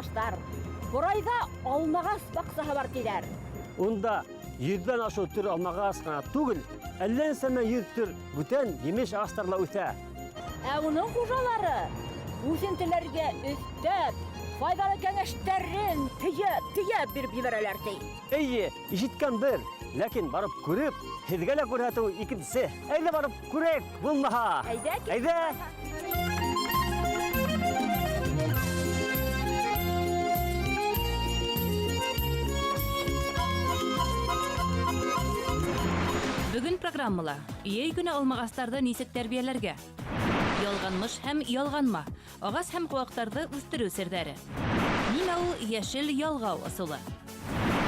кардаштар. Бурайда алмагас баксаһы бар диләр. Унда 100дән ашу төр алмагас кына түгел, әллән сәмә 100 төр бүтән җимеш агачтарла үсә. Уның хужалары үсентеләргә өстәп, файдалы кәңәшләрен тыйып биреп җибәрәләр ди. Әйе, ишеткән бер, ләкин барып күреп, һезгә лә күрһәтү икенчесе. Әйдә барып күрәк, булмаһа. Әйдә. Бүген программала ей көне алмагастарды нисек тәрбияләргә? Ялганмыш һәм ялганма, агас һәм куактарды үстерү серләре. Нимә ул яшел ялгау ысулы?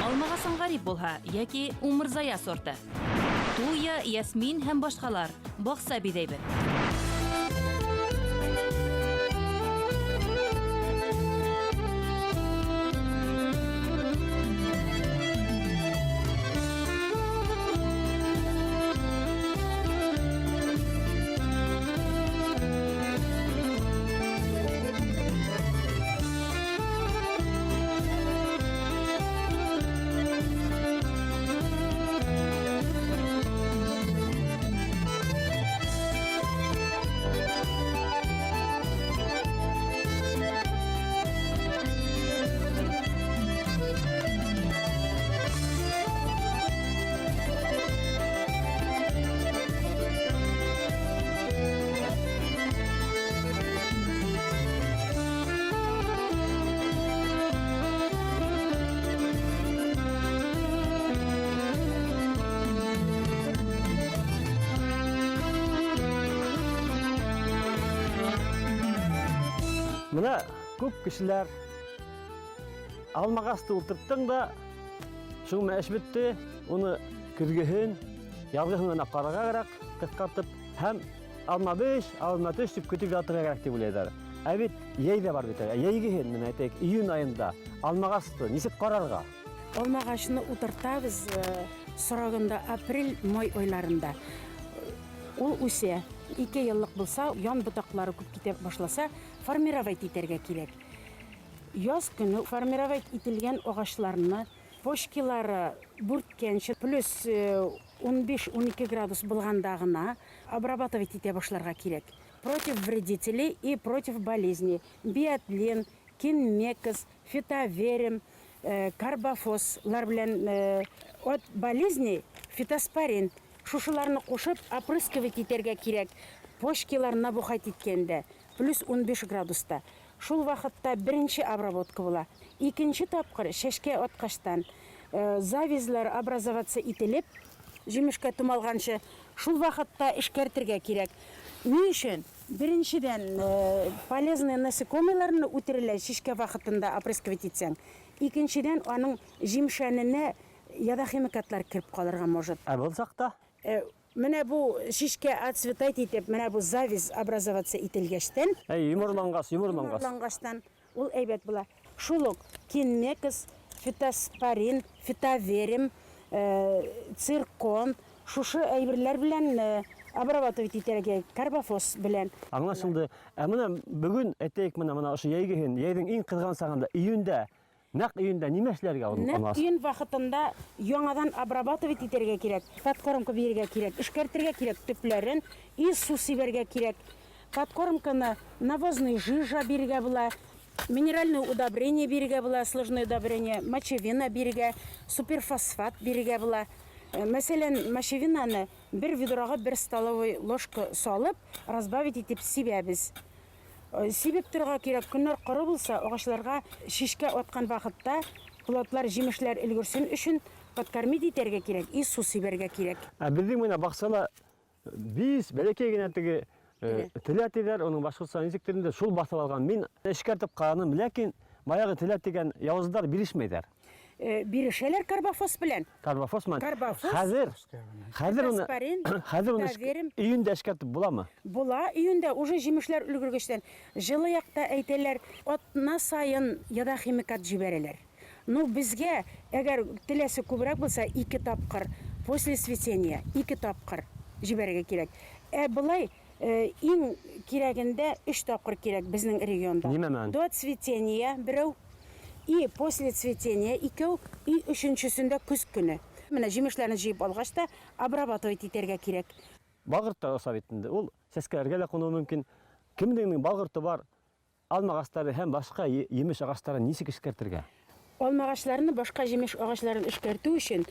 Алмагасын гарип булһа яки умырзая сорты. Туя, ясмин һәм башкалар бакса бидәйбер. Менә күп кешеләр алмагасты ултырттың да, шуң мәш битте, уны көзгеһен, ялгыһын гына карагарак кыскартып, һәм алма 5, алма 3 дип көтүп ятырга кирәк дип уйлыйлар. Ә бит яй да бар бит. Яйгыһын менә әйтәйек, июнь айында алмагасты нисек карарга? Алмагашны утыртабыз сорагында апрель-май айларында. Ул үсә. 2 еллык булса, ян ботаклары күп китә башласа, формировать итәргә кирәк. Яз көне формировать ителгән агачларны почкалары бүрткәнче плюс 15-12 градус булганда гына обрабатывать итә башларга кирәк. Против вредителей и против болезней. Биотлин, кинмекс, фитоверим, карбофослар белән от болезней фитоспорин. Шушыларны кушып, опрыскивать итәргә кирәк. Почкалар набухать иткәндә, плюс 15 градуста. Шул вакытта беренче обработка була. Икенче тапкыр шәшкә аткаштан завизлар образоваться ителеп, җимешкә тумалганчы, шул вакытта эшкәртергә кирәк. Ни өчен? Беренчедән полезные насекомыйларны үтерелә шишкә вакытында опрыскивать итсәң. Икенчедән аның җимшәненә ядохимикатлар кирип калырга может. Ә булсакта? Менә бу шишкә отцветать итеп, менә бу завиз образоваться ителгәчтән, Юмырлангачтан ул әйбәт була. Шул ук кинмекс, фитоспорин, фитоверим, циркон, шушы әйберләр белән обрабатывать итәргә, карбофос белән. Аңлашылды. Ә менә бүген әйтәйек, менә ошо яйгыһын, яйдың иң кызган сагында июньдә, нәкъ июньдә нимә эшләргә ул? Нәкъ июнь вакытында яңадан обрабатывать итәргә кирәк, подкормка бирергә кирәк, эшкәртергә кирәк төпләрен, и су сибәргә кирәк. Подкормканы навозный жижа бирергә була, минеральное удобрение бирергә була, сложное удобрение, мочевина бирергә, суперфосфат бирергә була. Мәсәлән, мочевинаны бер ведрога 1 столовый ложка салып, разбавить итеп сибәбез. Сибеп торырга кирәк, көннәр коры булса, агачларга шишкә аткан вакытта плотлар, җимешләр өлгерсен өчен подкормить итәргә кирәк, и су сибәргә кирәк. Ә безнең менә баксала 5 бәләкәй генә теге теләтиләр, оның башкортча ничек телендә шул басып алган. Мин эшкәртеп калганым, ләкин баягы теләт дигән явыздар бирешмәйләр. Бирешәләр карбофос белән. Карбофос мен. Хәзер уны июньдә эшкәртеп буламы? Була, июньдә уже җимешләр өлгергәчтән. Җылы якта әйтәләр, атна сайын ядохимикат җибәрәләр. Ну, безгә, әгәр теләсе күбрәк булса, 2 тапкыр после цветения, 2 тапкыр җибәрергә кирәк. Булай иң кирәгендә 3 тапкыр кирәк безнең регионда. Нимә мән? До цветения берәү, И после цветения икәү, и өченчесендә көз көне. Менә җимешләрне җыеп алгач та обрабатывать итәргә кирәк. Балгырт оса бит инде. Ул сәскәләргә дә кунуы мөмкин. Кемнеңнең балгырты бар, алма агачлары һәм башка емеш агачларын ничек эшкәртергә? Алма агачларını башка җимеш агачларын эшкәртү өчен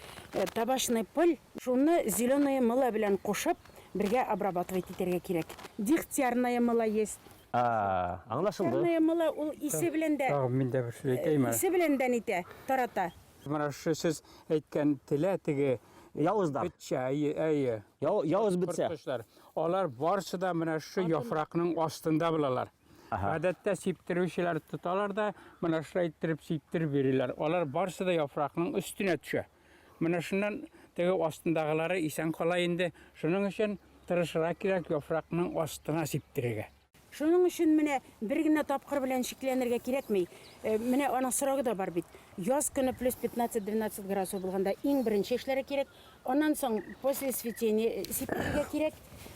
табачный пыль, шуны зеленое мыло белән кушып, бергә обрабатывать итәргә кирәк. Дегтярное мыло есть. Аңлашылды. Дегтярное мыло ул исе белән дә, Тағы мен дә бер сүз әйтәйем. исе белән дә нитә, тарата. Мына шу сез әйткән телә теге Явыздар. бетчә, әйе. Явыз битсә. Корткышлар. Алар барысы да менә шу яфракның астында булалар. Гадәттә сиптерүчеләр тоталар да, менә шулай иттереп сиптереп бирәләр. Алар барысы да яфракның өстенә төшә. Менә шуннан теге астындагылары исән кала инде. Шуның өчен тырышырга кирәк яфракның астына сиптерергә. Шуның өчен менә бер генә тапкыр белән шикләнергә кирәкми. Менә аның сорогы да бар бит. Яз көне плюс 15-12 градус булганда иң беренче эшләре кирәк. Аннан соң после цветения сиптерергә кирәк.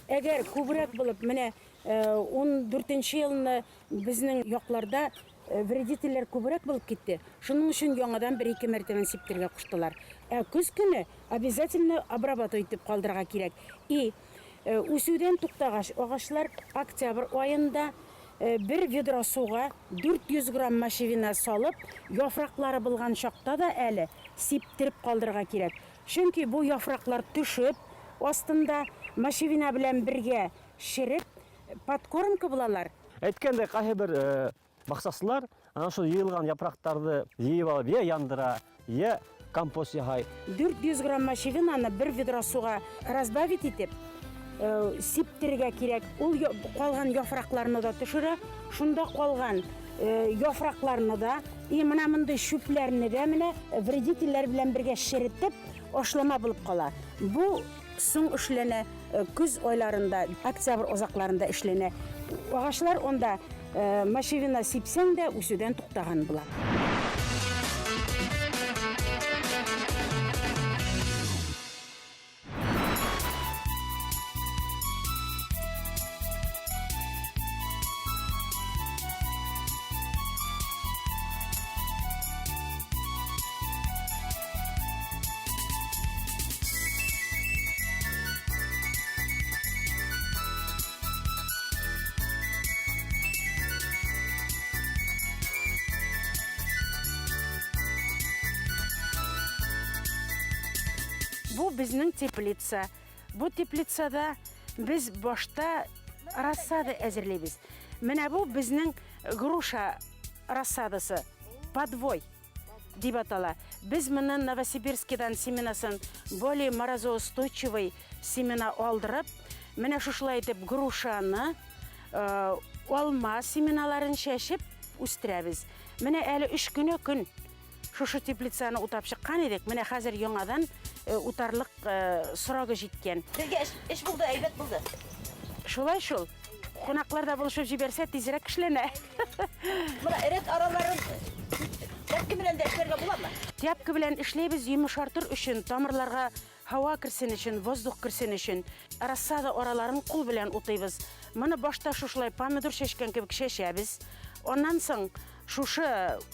Әгәр күбрәк булып, менә 14нче елны безнең якларда вредительләр күбрәк булып китте. Шуның өчен яңадан 1-2 мәртәбә сиптергә куштылар. Көз көне обязательно обрабатывать итеп калдырырга кирәк. И үсүдән туктагач агачлар октябрь аенда bir ведро суга 400 грамм мочевина салып, яфраклары булган чакта да әле сиптереп калдырырга кирәк. Чөнки бу яфраклар төшеп, астында мочевина белән бергә ширеп, подкормка булалар. Әйткәндәй, кайһы бер баксаслар ана шул йыелган япрактарды җыеп алып, я яндыра, я компост яһай. 400 грамм мочевинаны bir ведро суга разбавить итеп, сиптерергә кирәк. Ул калган яфракларны да төшерә, шунда калган яфракларны да, и менә мондай шүпләрне дә менә вредительләр белән бергә ширетеп, ашлама булып кала. Бу соң эшләнә көз айларында, октябрь азакларында эшләнә. Агачлар онда мочевина сипсәң дә үсүдән туктаган була. Бу безнең теплица. Бу теплицада без башта рассада әзерләйбез. Менә бу безнең груша рассадасы, подвой дип атала. Без моны Новосибирскидан семенасын более морозоустойчивый семена алдырып, менә шушылай итеп грушаны, алма семеналарын чәчеп үстерәбез. Менә әле 3 көне көн шушы теплицаны утап чыккан идек. Менә хәзер яңадан утарлык сорогы җиткән. Сезгә эш булды, әйбәт булды. Шулай шул. Кунакларда булышып җибәрсә тизрәк эшләнә. Менә эрет араларын тәпки белән дә эшләргә буламы? Тяпка белән эшләйбез йомшартыр өчен, тамырларга һава кирсен өчен, воздух кирсен өчен. Рассада араларын кул белән утыйбыз. Моны башта шушылай помидор чәчкән кебек чәчәбез. Аннан соң шушы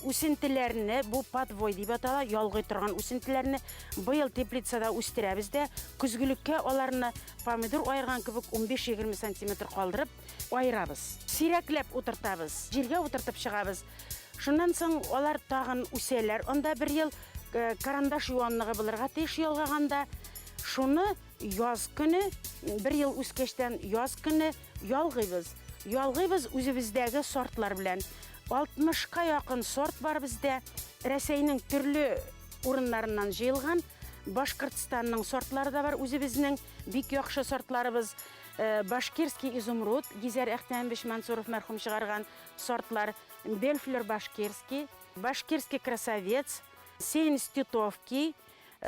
үсентеләрне, бу подвой дип атала, ялгый торган үсентеләрне быел теплицада үстерәбез дә, көзгелеккә аларны помидор айырган кебек 15-20 см калдырып айырабыз. Сирәкләп утыртабыз, җиргә утыртып чыгабыз. Шуннан соң алар тагын үсәләр. Анда бер ел карандаш юанлыгы булырга тиеш ялгаганда, шуны яз көне, бер ел үскәчтән яз көне ялгыйбыз. Ялгыйбыз үзебездәге сортлар белән. 60-ка якын сорт бар бездә. Рәсәйнең төрле урыннарыннан җыелган, Башкортстанның сортлары да бар, үзебезнең бик яхшы сортларыбыз. Башкирский изумруд, Гизәр Әхтәмбеш Мансуров мәрхүм чыгарган сортлар, Бельфлер башкирский, Башкирский красавец, Сеянс Титовский,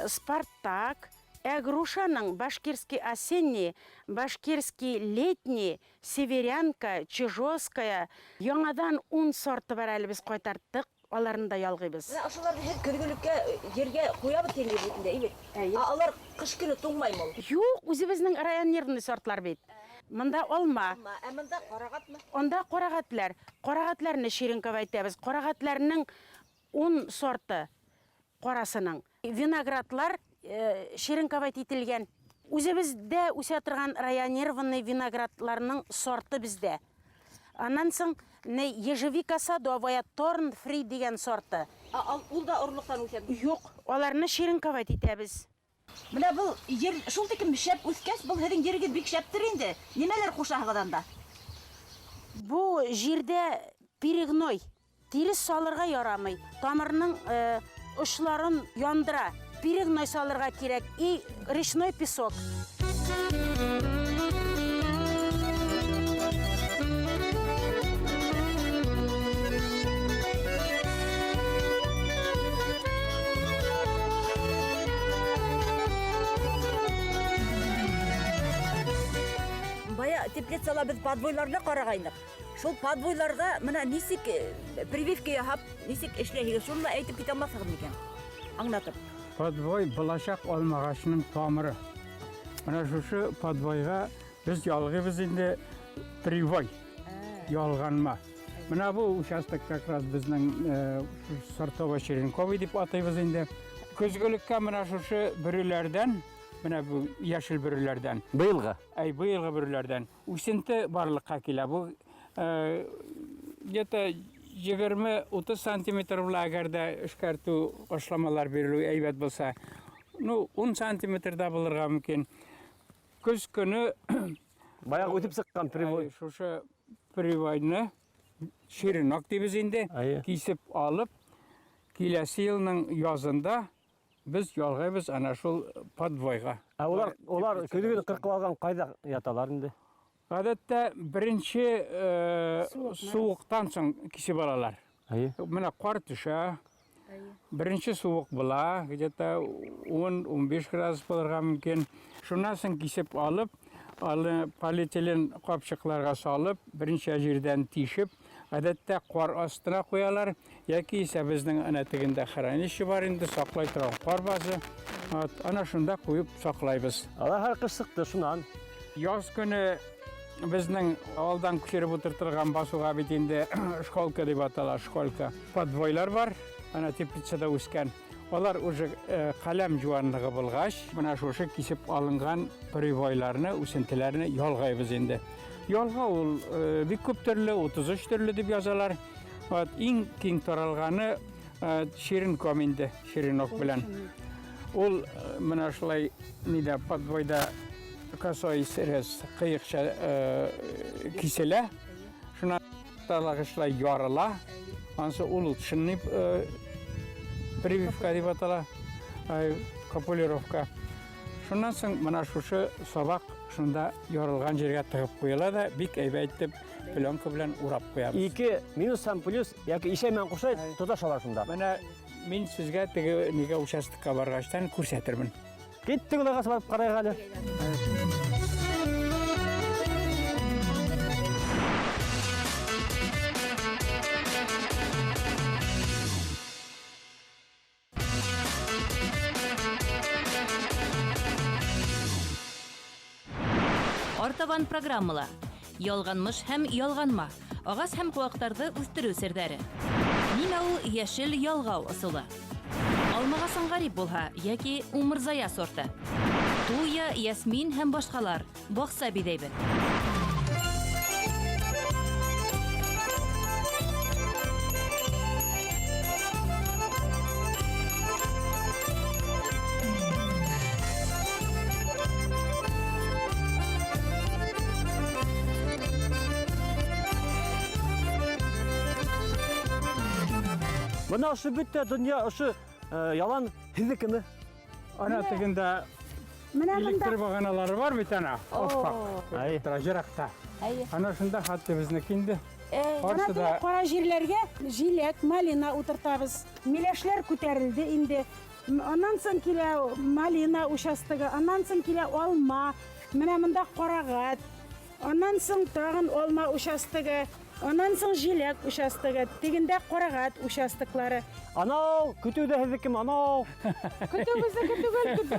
Спартак, Грушаның башкирский осенний, башкирский летний, северянка, чижовская, яңадан 10 сорты бар әле без кайтарттык, аларны да ялгыйбыз. Менә ашыларны һәр көзгелеккә җиргә куябыз теңге битендә, әйбәт. Алар кыш көне туңмаймы ул? Юк, үзебезнең районерный сортлар бит. Монда алма. Ә монда карагатмы? Онда карагатлар. Карагатларны ширинкә әйтәбез. Карагатларның un сорты қорасының. Виноградлар шеринковать ителген. Үзебездә үсә торган районированный виноградларның сорты бездә. Аннан соң ежевика садовая, торн фри деген сорты. Ул да орлыктан үсә. Юк, аларны шеринковать итәбез. Менә бу җир шул тикем шәп үскәч, бу һеҙҙең ергеҙ бик шәптер инде. Нимәләр ҡушаһығыҙ анда? Бу җирдә перегной, тирес салырга ярамый. Тамырның очларын яндыра. Перегной салырга кирәк и речной песок. Бая теплицала без подвойларны карагайнык. Шул подвойларда менә нисек прививка яһап, нисек эшләйһегез? Шуны әйтеп китә алмассығыҙ микән? Аңлатып. Подвой булашак алмағашының тамыры. Менә шушы подвойга без ялгыбыз инде привой. Ялганма. Менә бу участок как раз безнең сортовой черенковый дип атайбыз инде. Көзгөлеккә менә шушы бөреләрдән, менә бу яшел бөреләрдән. Быйылғы. Быйылғы бөреләрдән үсенте барлыкка килә. Бу где-то 20-30 сантиметр була, әгәр дә эшкәртү башламалар бирелү әйбәт булса. 10 сантиметрда булырга мөмкин. Көз көне Баяғы өтіп сыққан привой. шушы привойны ширинок дибез инде кисеп алып, киләсе елның язында biz ялгайбыз ана шул подвойга. Олар көдөгөн кыркып алган кайда яталар инде? Гадәттә беренче суыктан соң кисеп алалар. Менә кар төшә. Беренче суык була, где-то 10-15 градус булырга мөмкин. Шуннан соң кисеп алып, полиэтилен капчыкларга салып, беренче җирдән тишеп, гадәттә кар астына куялар, яки исә безнең ана тегендә хранилище бар инде, саклай торган кар базы. Ана шунда куеп саклайбыз. Алар һәр кыш сыкты шуннан. Яз көне безнең алдан күчереп утыртырган басуга бит инде школка дип атала, школка. Подвойлар бар, ана теплицада үскән. Алар уже каләм җуанлыгы булгач, менә шушы кисеп алынган привойларны, үсентеләрне ялгайбыз инде. Ялга ул бик күп төрле, 33 төрле дип язалар. Иң киң таралганы ширинком инде, ширинок белән. Ул менә шулай нидә подвойда косой срез кыйыкча киселә. Шуна талагышлай ярыла. Ансы ул шынны прививка дип атала, копулировка. Шуннан соң менә шушы сабак шунда ярылган җиргә тыгып куела да, бик әйбәт итеп пленка белән урап куябыз. 2 минус һәм плюс яки ишәмән кушай тоташалар шунда. Менә мин сезгә теге нигә участокка баргачтан күрсәтермен. Киттек уларга барып карайга әле. Артабан программала. Ялганмыш һәм ялганма. Агас һәм куактарды үстерү сердәре. Нимә ул яшел ялгау ысулы? Алмагасын гарип булһа, яки умырзая сорты. Туя, ясмин һәм башкалар. Бакса бидәйбез. Бына ошо бүтә дөнья ошо ялан һеҙҙекеме? Ана тегендә электр баганалары бар бит ана. Тражеракта. Ана шунда хатты безнеке инде. Ана кара җирләргә җиләк, малина утыртабыз. Миләшләр күтәрелде инде. Аннан соң килә малина участогы, аннан соң килә алма. Менә монда карагат. Аннан соң тагын алма участогы. Аннан соң җиләк участогы, тегендә карагат участоклары. Анау, көтүдә һеҙҙекеме, анау. Көтүбезне көтүгәл көтү.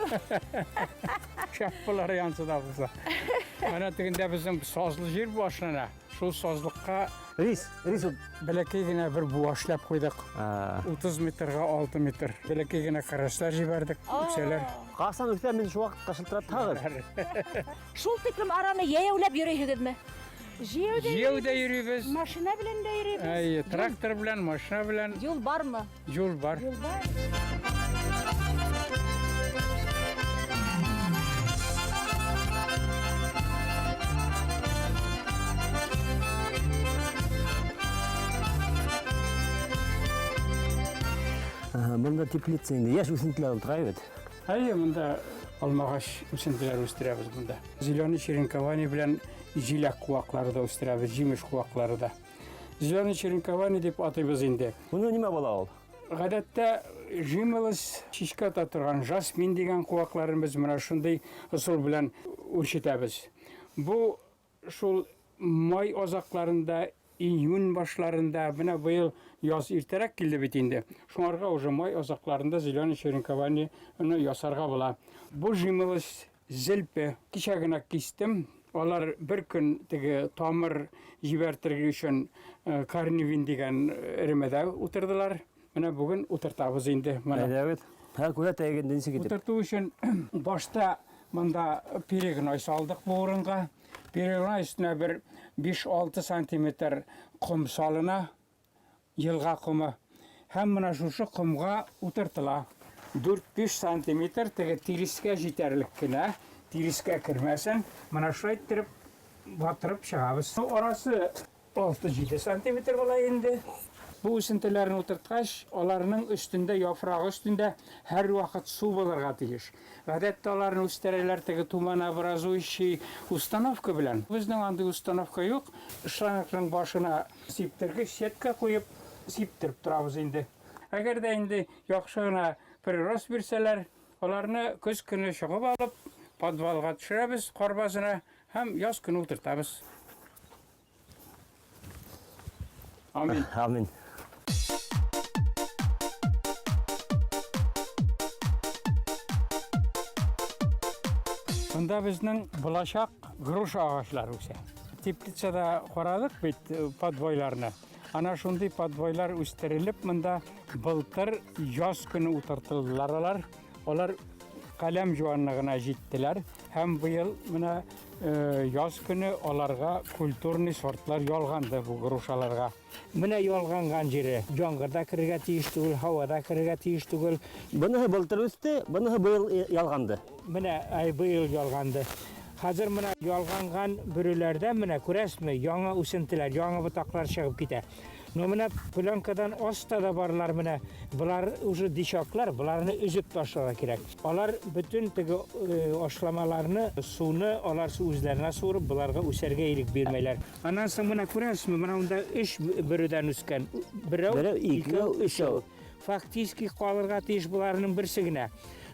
Шәп булар янсыда булса. Ана тегендә безнең сазлы җир башлана. Шул сазлыкка Рис ул. бәләкәй генә бер буашлап куйдык. 30 метрга 6 метр. Бәләкәй генә карашлар җибәрдек. Үксәләр. Касан үктә мин шу вакытка шылтырат тагыр. Шул тиклем араны яяулап йөрөйһегезме? Җәүдә йөрибез. Машина белән дә йөрибез. Әй, трактор белән, машина белән Юл бармы? юл бар. Монда теплица инде. Яш үсентеләр утыра бит. Әйе, монда алмагач үсентеләр үстерәбез монда. Зеленый черенкование белән җиләк куаклары да үстерәбез, җимеш куаклары да. Зеленый черенкование дип атыйбыз инде. Моны нимә була ул? Гадәттә җимелес чишкә торган жасмин дигән куакларын без менә шундый ысул белән үрчетәбез. Бу шул май азакларында, июнь башларында, менә быел яз иртәрәк килде бит инде. Шуңарга уже май азакларында зеленый черенкование ясарга була. Бу җимелес зелпе кичә генә кистем. Алар бер көн теге тамыр җибәртергә өчен карнивин дигән эремәдә утырдылар. Менә бүген утыртабыз инде. Әйдәбез. Күрә тәгәндән ничек итеп. Утырту өчен башта монда перегной салдык бу урынга. Перегной өстенә бер 5-6 сантиметр ком салына, елга комы. Һәм менә шушы комга утыртыла. 4-5 сантиметр теге тирискә җитәрлек кенә, тирискә кермәсен. Менә шулай итеп батырып чыгабыз. Арасы 6-7 сантиметр була инде. Бу үсентеләрне утырткач, аларның өстендә, яфрагы өстендә һәр вакыт су булырга тиеш. Гадәттә аларны үстерәләр теге туманобразующий установка белән. Безнең андый установка юк. Шлангның башына сиптергеч сетка куеп, сиптереп торабыз инде. Әгәр дә инде яхшы гына прирост бирсәләр, аларны көз көне чыгып алып, подвалга төшерәбез, карбазына һәм яз көне утыртабыз. Амин. Амин. Монда безнең булачак груша агачлары үсә. Теплицада карадык бит подвойларны. Ана шундый подвойлар үстерелеп, монда былтыр яз көне утыртылдылар алар. Алар каләм җуанлыгына җиттеләр һәм быел менә яз көне аларга культурный сортлар ялганды бу грушаларга. Менә ялганган җире яңгырда кирергә тиеш түгел, һавада кирергә тиеш түгел. Буны былтыр үсте, буны быел ялганды. Менә быел ялганды. Хәзер менә ялганган бүреләрдә менә күрәсезме, яңа үсентеләр, яңа ботаклар чыгып китә. Но менә пленкадан аста да барлар менә. Булар уже дишаклар, буларны үзеп ташларга кирәк. Алар бүтән теге ашламаларны, суны алар үзләренә сурып, буларга үсәргә ирек бирмәйләр. Аннан соң менә күрәсезме, менә монда 3 бүредән үскән. Берәү, икәү, өчәү. Фактически калырга тиеш буларның берсе генә.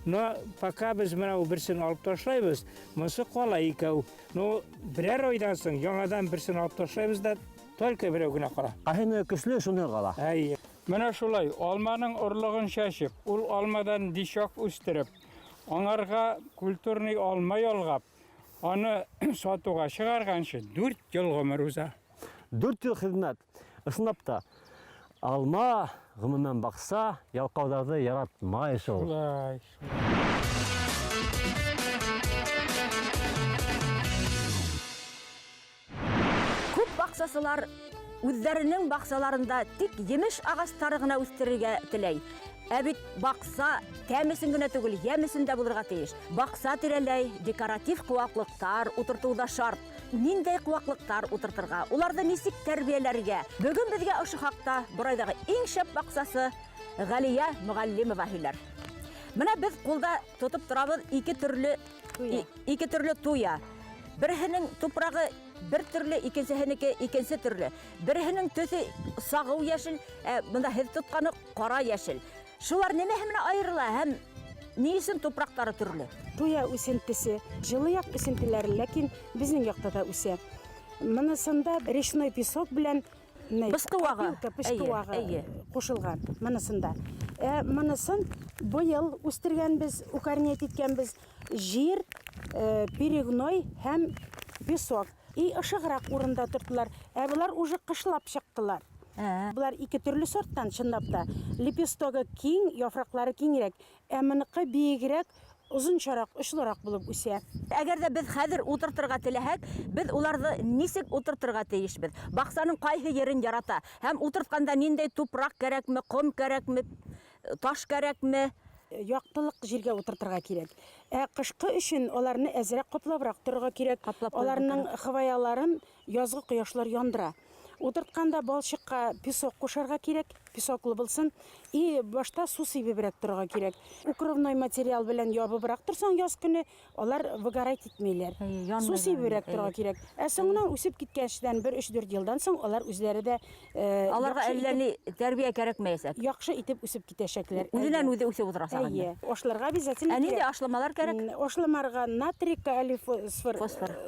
Но пока без менә ул берсен алып ташлайбыз, монысы кала икәү. Но берәр айдан соң яңадан берсен алып ташлайбыз да только берәү генә кала. Аһины көчле шуны кала. Әйе. Менә шулай, алманың орлыгын чәчеп, ул алмадан дишак үстереп, аңарга культурный алма ялгап, аны сатуга чыгарганчы 4 ел гомер уза. 4 ел хезмәт. Ысынлап та алма гомумән бакса, ялкауларны яратмай шул. Шулай. Күп баксасылар үзләренең баксаларында тик емеш агачтары гына үстерергә теләй. Ә бит бакса тәмесен генә түгел, ямесен дә булырга тиеш. Бакса тирәләй декоратив куаклыктар утыртуда шарт. Ниндәй куаклыктар утыртырга, уларда нисек тәрбияләргә. Бүген безгә ошо хакта Борайдагы иң шәп баксасы Галия Мугаллимова һөйләр. Менә без кулда тотып торабыз ике төрле туя. Берһенең тупрагы бер төрле, икенчесенеке икенче төрле. Берһенең төсе сагыу яшел, монда һез тотканы кара яшел. Шулар немәһе менә аерыла һәм ни өчен тупрактары төрле? Туя үсентесе, жылы як үсентеләр, ләкин безнең якта да үсә. Монысында речной песок белән Пышкывагы кушылган. Монысында. Монысын быел үстергәнбез, укорнять иткәнбез. Җир перегной һәм песок. И ышыграк урында тордылар. Ә булар уже кышлап чыктылар. Булар ике төрле сорттан чынлап та. Лепестогы киң, яфраклары киңрәк, ә моныкы биегрәк, озынчарак, очлырак булып үсә. Әгәр дә без хәзер утыртырга теләһәк, без уларны нисек утыртырга тиешбез? Баксаның кайсы ерен ярата? Һәм утыртканда ниндәй тупрак кирәкме, ком кирәкме, таш кирәкме? Яктылык җиргә утыртырга кирәк. Ә кышкы өчен аларны әзрәк каплабрак торырга кирәк. Аларның хываяларын язгы кояшлар яндыра. Утыртканда балчыкка песок кушарга кирәк, песоклы булсын. И башта су сибебрәк торырга кирәк. Укровной материал белән ябыбрак торсаң яз көне, алар выгорать итмәйләр. Су сибебрәк торырга кирәк. Ә соңыннан үсеп киткәнчедән 1-3-4 елдан соң алар үзләре дә Аларга әллә ни тәрбия кирәкмәячәк. яхшы итеп үсеп китәчәкләр. Үзеннән-үзе үсеп утырасың. Әйе, ашларга обязательно. Ә нинди ашламалар кирәк? Ашламарга натрий, калий, фосфор,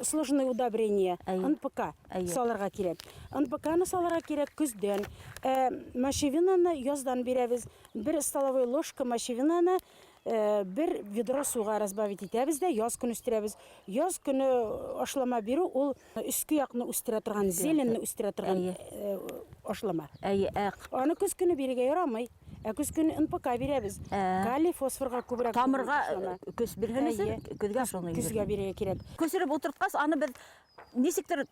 сложное удобрение, НПК салырга кирәк. НПКны салырга кирәк көздән. Мочевинаны яздан бирәбез. 1 столовой ложка мочевинаны 1 ведро суга разбавить итәбез дә яз көне үстерәбез. Яз көне ашлама бирү ул өске якны үстерә торган, зеленне үстерә торган ашлама. Аны көз көне бирергә ярамый. Көз көне НПК бирәбез. Калий, фосфорга күбрәк. Тамырга көз бирһенсен, көзгә ашламый. Көзгә бирергә кирәк. Көсереп утырткас, аны без нисектер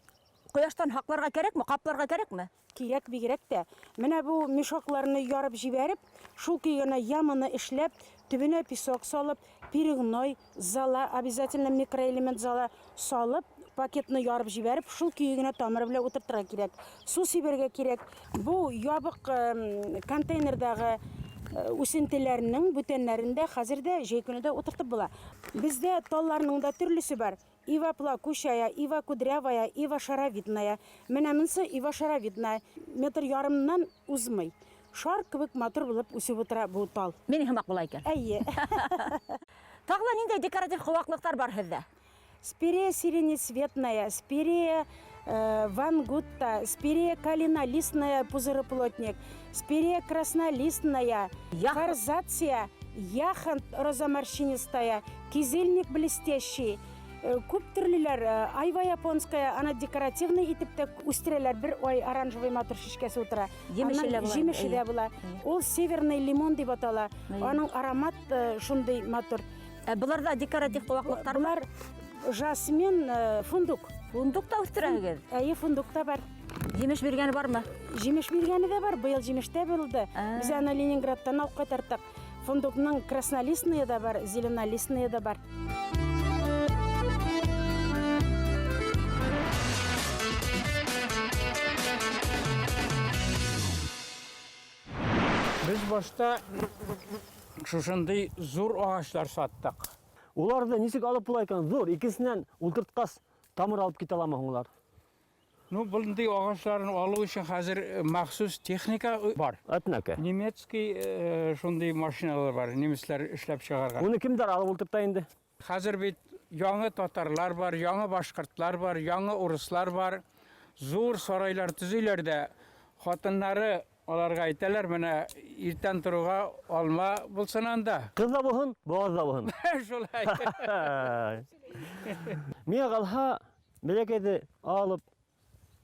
кояштан хакларга кирәкме, капларга кирәкме? Кирәк бигрәк тә. Менә бу мешокларны ярып җибәреп, шул көйгенә ямыны эшләп, төбенә песок салып, перегной зала, обязательно микроэлемент зала салып, пакетны ярып җибәреп, шул көйгенә тамыры белән утыртырга кирәк. Су сибәргә кирәк. Бу ябык контейнердагы үсентеләрнең бүтәннәрендә хәзердә җәй көнендә утыртып була. Бездә талларның да төрлесе бар. Ива плакучая, ива кудрявая, ива шаровидная. Менә монсы ива шаровидная. 1,5 метрнан узмый. Шар кебек матур булып үсеп утыра бу тал. Мин хымак була икән. Әйе. Тагы ниндәй декоратив кылаклыктар бар һездә? Спирея сиренецветная, спирея вангутта, спирея калинолистная пузыроплотник, спирея краснолистная, форзация, яхонт розоморщинистая, кизельник блестящий. Күп төрлеләр, айва японская, ана декоративный итеп тә үстерәләр. 1 ай оранжевый матур шишкәсе утыра. Җимеше дә була. Ул северный лимон дип атала. Аның аромат шундый матур. Буларда декоратив кылаклыктар Булар жасмин, фундук. Фундук та үстерәгез. Әйе, фундук та бар. Җимеш биргәне бармы? Җимеш биргәне дә бар. Быел җимештә булды. Без аны Ленинградтан алып кайтардык. Фундукның краснолистные да бар, зеленолистные да бар. Biz башта шушындай зур агачлар саттык. Уларды нисек алып була икән? Зур, икесеннән ултырткас тамыр алып китә аламы аңлар? Ну, булындай агачларын алу өчен хәзер махсус техника бар. Әтнәкә. Немецкий шундый машиналар бар, немецләр эшләп чыгарган. Уны кемдер алып ултырта инде? Хәзер бит яңа татарлар бар, яңа башкортлар бар, яңа урыслар бар. Зур сарайлар төзиләр дә, хатыннары аларга әйтәләр, менә иртән торуга алма булсын анда. Кыз да булһын, буаз да булһын. Шулай. Миңа калһа, бәләкәйде алып,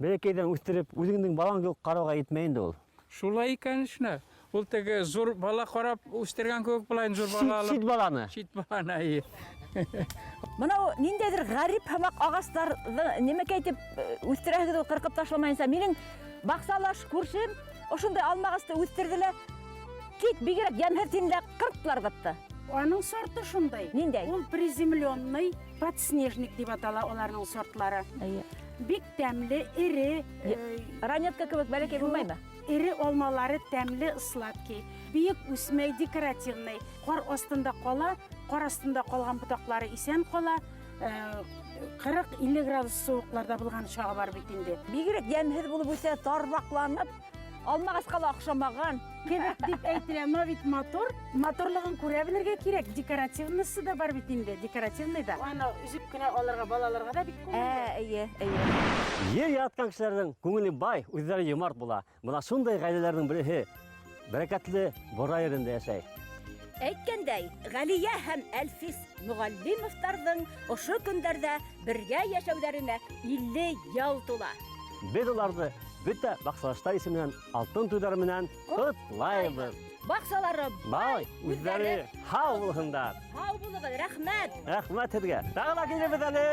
бәләкәйдән үстереп, үзеңнең балаң юк карауга итмәй инде ул. Шулай икән шуны. Ул теге зур бала карап үстергән кебек булайын зур бала алып. Шит баланы. Шит баланы. Менә ниндәйдер гарип һәмәк агачларны нимәкә итеп үстерәгез ул кыркып ташламаенса. Минең баксалаш күршем ошондай алмагасты үстерделәр. Кит бигрәк ямһәтинләр кырыктылар гытты. Аның сорты шундай. Ниндәй? Ул приземленный подснежник дип атала аларның сортлары. Бик тәмле, ире, Ранетка кебек бәләкәй булмаймы? ире алмалары тәмле, сладкий. Биек үсмәй, декоративный. Кар астында кала, кар астында калган ботаклары исән кала. 40-50 градус суыкларда булган чагы бар бит инде. Бигрәк ямһәт булып үсә, тарбакланып, алмагаска охшамаган. Кебек дип әйтелә, но бит моторлыгын күрә белергә кирәк. Декоративныйсы да бар бит инде, декоративный да. Аны үзеп кенә алырга, балаларга да бик күңелле. Әйе. Ер яткан кешеләрнең күңеле бай, үзләре юмарт була. Буна шундай гаиләләрнең бере бәрәкәтле Бора ерендә яшәй. Әйткәндәй, Галия һәм Әлфис Мугаллимовтарның ошо көндәрдә бергә яшәүләренә 50 ел тула. Без уларны бөтә баксалаштар исеменнән алтын туйлары менән котлайбыз. Баксаларым, Бай, үзләре һау булһындар. һау булыгыз, рәхмәт. Рәхмәт һеҙгә. Тағы да килебез әле.